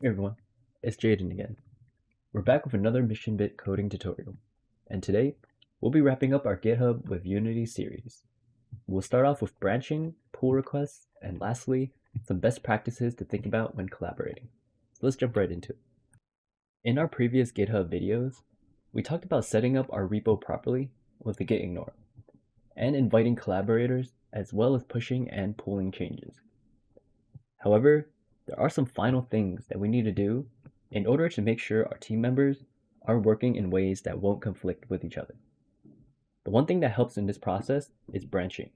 Hey everyone, it's Jaden again. We're back with another Mission Bit coding tutorial, and today we'll be wrapping up our GitHub with Unity series. We'll start off with branching, pull requests, and lastly, some best practices to think about when collaborating. So let's jump right into it. In our previous GitHub videos, we talked about setting up our repo properly with the git ignore, and inviting collaborators as well as pushing and pulling changes. However, there are some final things that we need to do in order to make sure our team members are working in ways that won't conflict with each other. The one thing that helps in this process is branching.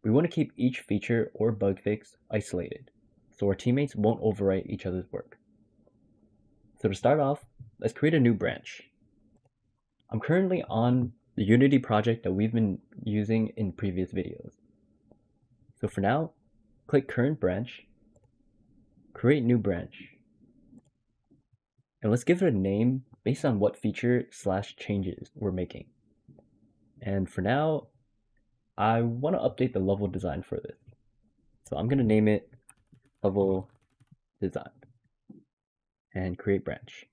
We want to keep each feature or bug fix isolated, so our teammates won't overwrite each other's work. So to start off, let's create a new branch. I'm currently on the Unity project that we've been using in previous videos. So for now, click Current Branch, Create New Branch, and let's give it a name based on what feature/changes we're making. And for now, I want to update the level design for this. So I'm going to name it level design and create branch.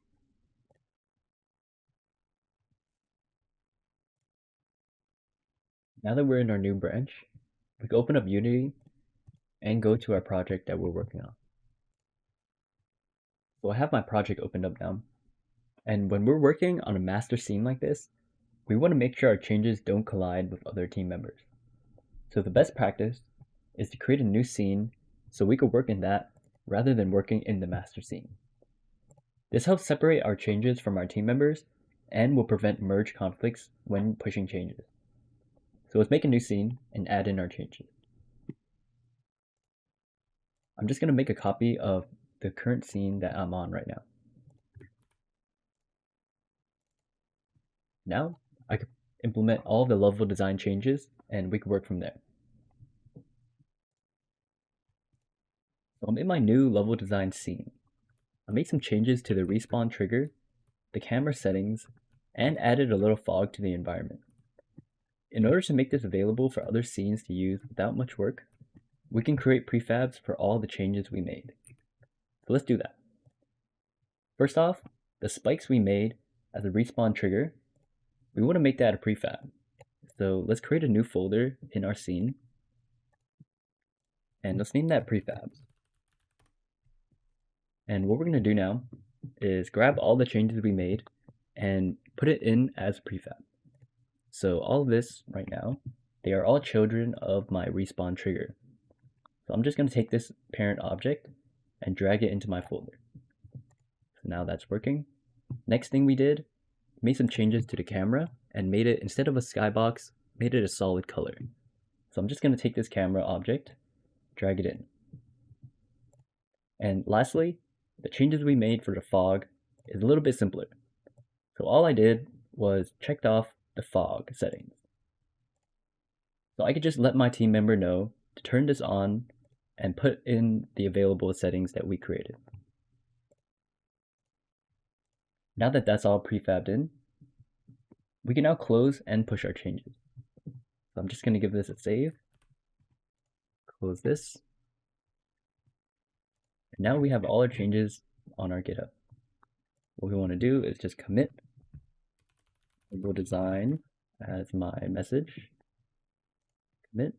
Now that we're in our new branch, we can open up Unity and go to our project that we're working on. So I have my project opened up now. And when we're working on a master scene like this, we want to make sure our changes don't collide with other team members. So the best practice is to create a new scene so we could work in that rather than working in the master scene. This helps separate our changes from our team members and will prevent merge conflicts when pushing changes. So let's make a new scene and add in our changes. I'm just going to make a copy of the current scene that I'm on right now. Now I can implement all the level design changes and we can work from there. So I'm in my new level design scene. I made some changes to the respawn trigger, the camera settings, and added a little fog to the environment. In order to make this available for other scenes to use without much work, we can create prefabs for all the changes we made. So let's do that. First off, the spikes we made as a respawn trigger, we want to make that a prefab. So let's create a new folder in our scene, and let's name that prefabs. And what we're going to do now is grab all the changes we made and put it in as prefab. So all of this right now, they are all children of my respawn trigger. So I'm just going to take this parent object and drag it into my folder. So now that's working. Next thing we did, made some changes to the camera and made it, instead of a skybox, made it a solid color. So I'm just going to take this camera object, drag it in. And lastly, the changes we made for the fog is a little bit simpler. So all I did was checked off the fog settings. So I could just let my team member know to turn this on and put in the available settings that we created. Now that that's all prefabbed in, we can now close and push our changes. So I'm just going to give this a save, close this, and now we have all our changes on our GitHub. What we want to do is just commit level design as my message, commit,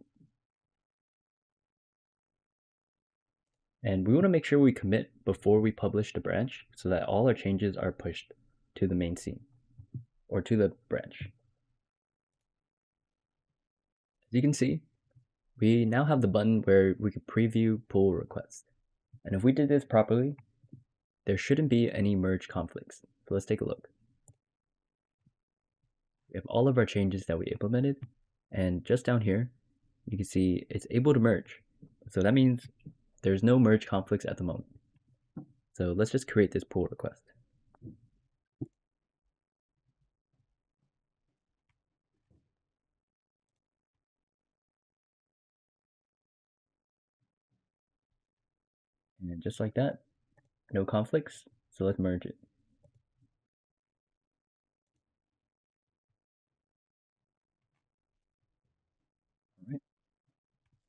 and we want to make sure we commit before we publish the branch so that all our changes are pushed to the main scene or to the branch. As you can see, we now have the button where we could preview pull requests. And if we did this properly, there shouldn't be any merge conflicts. So let's take a look. We have all of our changes that we implemented, and just down here, you can see it's able to merge. So that means there's no merge conflicts at the moment. So let's just create this pull request. And just like that, no conflicts, so let's merge it. All right.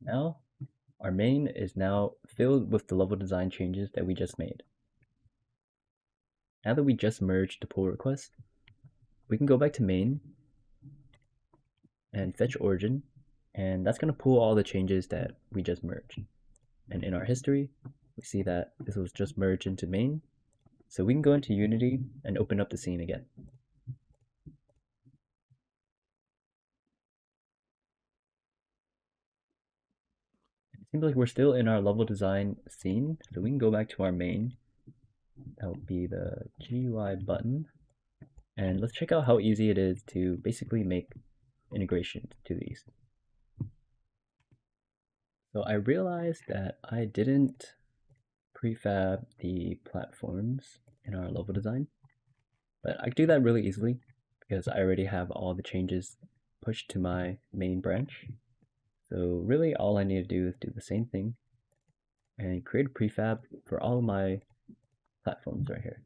Now, our main is now filled with the level design changes that we just made. Now that we just merged the pull request, we can go back to main and fetch origin, and that's going to pull all the changes that we just merged. And in our history, we see that this was just merged into main. So we can go into Unity and open up the scene again. It seems like we're still in our level design scene, so we can go back to our main. That would be the GUI button. And let's check out how easy it is to basically make integrations to these. So I realized that I didn't prefab the platforms in our level design, but I could do that really easily because I already have all the changes pushed to my main branch. So really all I need to do is do the same thing and create a prefab for all of my platforms right here.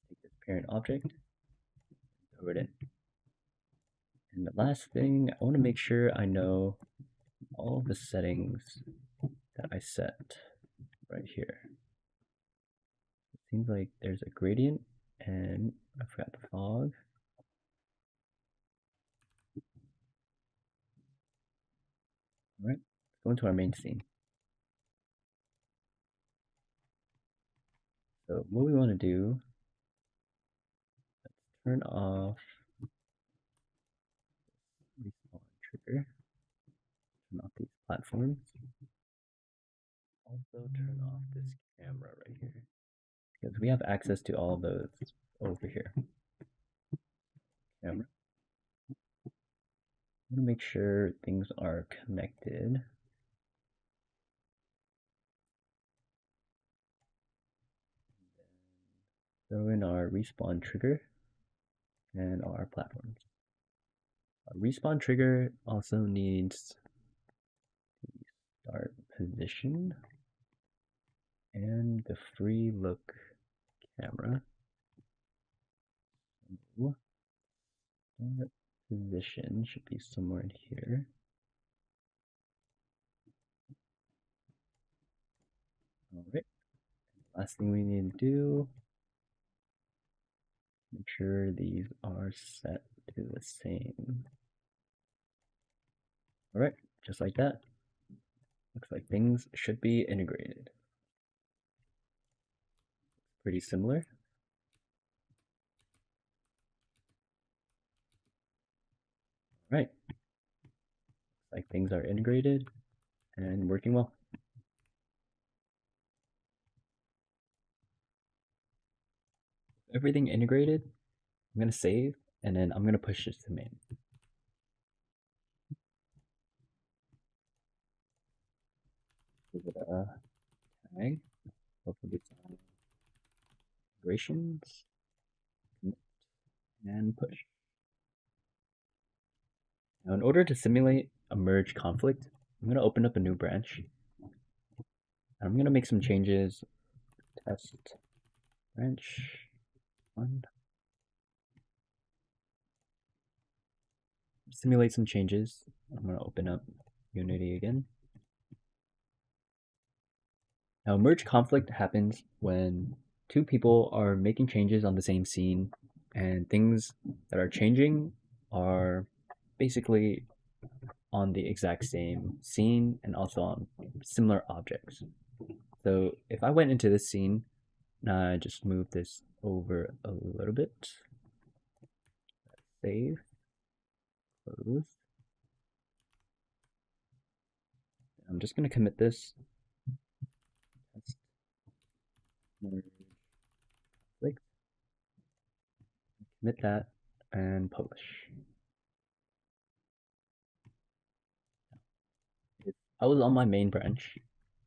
Take this parent object, throw it in. And the last thing, I want to make sure I know all the settings that I set right here. It seems like there's a gradient and I forgot the fog. All right, let's go into our main scene. So what we want to do, let's turn off respawn trigger, turn off these platforms. Also turn off this camera right here because we have access to all those over here. Camera. I want to make sure things are connected. Throw in our respawn trigger and our platforms. Our respawn trigger also needs the start position and the free look camera. So start position should be somewhere in here. All right. Last thing we need to do, make sure these are set to the same. All right, just like that. Looks like things should be integrated. Pretty similar. All right. Looks like things are integrated and working well. Everything integrated, I'm going to save, and then I'm going to push this to main. Give it a tag, hopefully it's on integrations, and push. Now in order to simulate a merge conflict, I'm going to open up a new branch. I'm going to make some changes. Test branch 1. Simulate some changes. I'm going to open up Unity again. Now, merge conflict happens when two people are making changes on the same scene, and things that are changing are basically on the exact same scene and also on similar objects. So if I went into this scene, now I just move this over a little bit, save, close. I'm just going to commit this. Merge conflict. Commit that and publish. I was on my main branch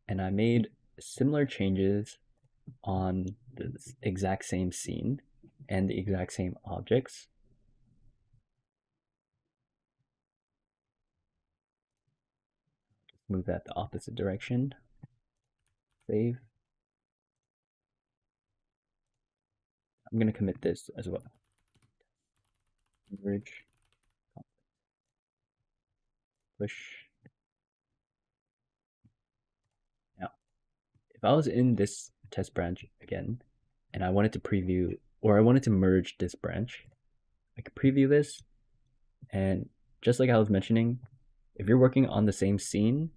and I made similar changes on the exact same scene and the exact same objects. Just move that the opposite direction. Save. I'm going to commit this as well. Merge. Push. Now, if I was in this test branch again, and I wanted to preview, or I wanted to merge this branch. I could preview this, and just like I was mentioning, if you're working on the same scene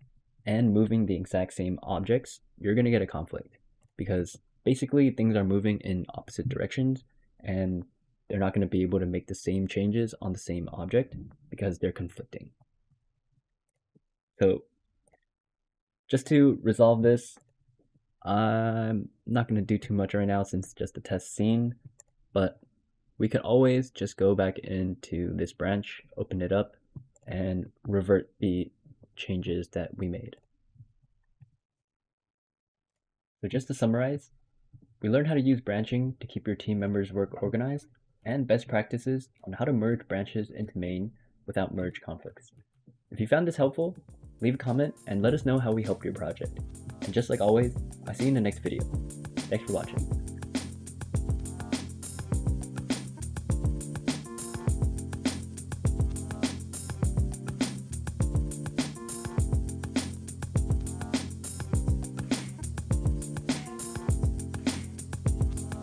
and moving the exact same objects, you're going to get a conflict because basically things are moving in opposite directions and they're not going to be able to make the same changes on the same object because they're conflicting. So just to resolve this, I'm not going to do too much right now since it's just a test scene, but we can always just go back into this branch, open it up, and revert the changes that we made. So just to summarize, we learned how to use branching to keep your team members' work organized, and best practices on how to merge branches into main without merge conflicts. If you found this helpful, leave a comment and let us know how we helped your project. And just like always, I'll see you in the next video. Thanks for watching.